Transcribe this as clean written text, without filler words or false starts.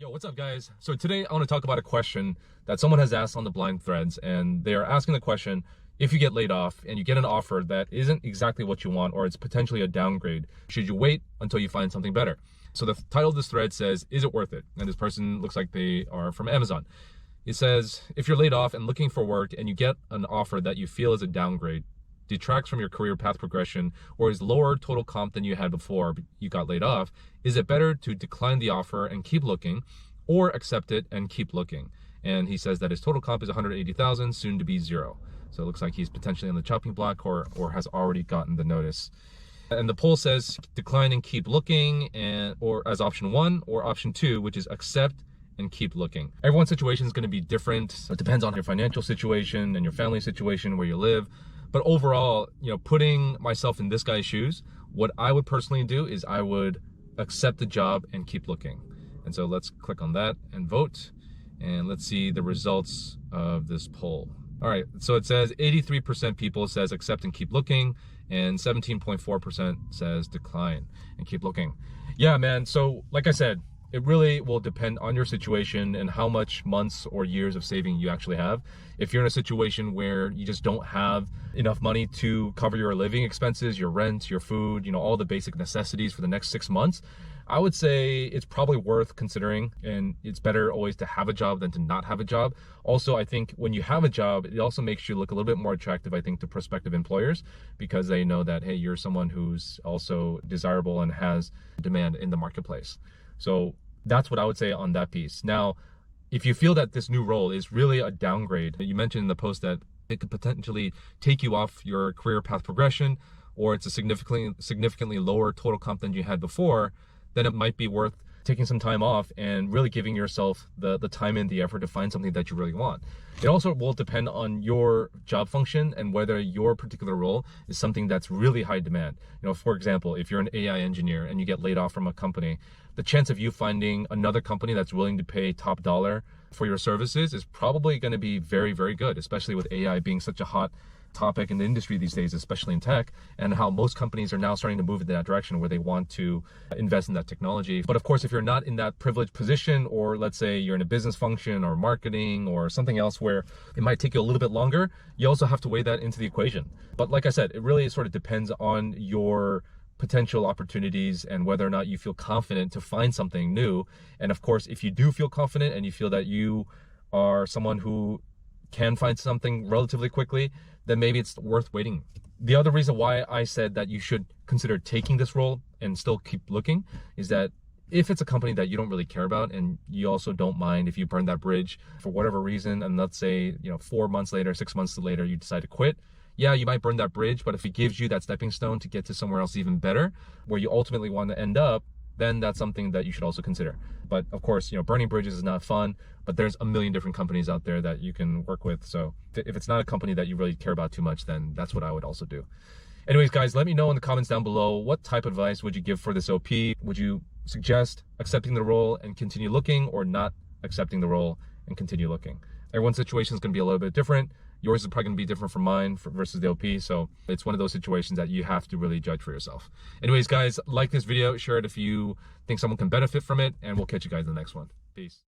Yo, what's up, guys? So today I want to talk about a question that someone has asked on the blind threads, and they are asking the question: if you get laid off and you get an offer that isn't exactly what you want, or it's potentially a downgrade, should you wait until you find something better? So the title of this thread says, is it worth it? And this person looks like they are from Amazon. It says, if you're laid off and looking for work and you get an offer that you feel is a downgrade, detracts from your career path progression, or is lower total comp than you had before you got laid off, is it better to decline the offer and keep looking, or accept it and keep looking? And he says that his total comp is 180,000, soon to be zero. So it looks like he's potentially on the chopping block, or has already gotten the notice. And the poll says decline and keep looking, or as option 1, or option 2, which is accept and keep looking. Everyone's situation is going to be different. It depends on your financial situation and your family situation, where you live. But overall, putting myself in this guy's shoes, what I would personally do is I would accept the job and keep looking. And so let's click on that and vote. And let's see the results of this poll. All right, so it says 83% people says accept and keep looking, and 17.4% says decline and keep looking. Yeah, man. So like I said, it really will depend on your situation and how much months or years of saving you actually have. If you're in a situation where you just don't have enough money to cover your living expenses, your rent, your food, all the basic necessities for the next 6 months, I would say it's probably worth considering, and it's better always to have a job than to not have a job. Also, I think when you have a job, it also makes you look a little bit more attractive, I think, to prospective employers, because they know that, hey, you're someone who's also desirable and has demand in the marketplace. So that's what I would say on that piece. Now, if you feel that this new role is really a downgrade, you mentioned in the post that it could potentially take you off your career path progression, or it's a significantly lower total comp than you had before, then it might be worth taking some time off and really giving yourself the time and the effort to find something that you really want. It also will depend on your job function and whether your particular role is something that's really high demand. For example, if you're an AI engineer and you get laid off from a company, the chance of you finding another company that's willing to pay top dollar for your services is probably going to be very, very good, especially with AI being such a hot topic in the industry these days, especially in tech, and how most companies are now starting to move in that direction where they want to invest in that technology. But of course, if you're not in that privileged position, or let's say you're in a business function or marketing or something else where it might take you a little bit longer, you also have to weigh that into the equation. But like I said, it really sort of depends on your potential opportunities and whether or not you feel confident to find something new. And of course, if you do feel confident and you feel that you are someone who can find something relatively quickly, then maybe it's worth waiting. The other reason why I said that you should consider taking this role and still keep looking is that if it's a company that you don't really care about, and you also don't mind if you burn that bridge for whatever reason, and let's say 4 months later, 6 months later, you decide to quit, yeah, you might burn that bridge, but if it gives you that stepping stone to get to somewhere else even better, where you ultimately want to end up, then that's something that you should also consider. But of course, burning bridges is not fun, but there's a million different companies out there that you can work with. So if it's not a company that you really care about too much, then that's what I would also do. Anyways, guys, let me know in the comments down below, what type of advice would you give for this OP? Would you suggest accepting the role and continue looking, or not accepting the role and continue looking? Everyone's situation is going to be a little bit different. Yours is probably going to be different from mine versus the OP. So it's one of those situations that you have to really judge for yourself. Anyways, guys, like this video, share it if you think someone can benefit from it, and we'll catch you guys in the next one. Peace.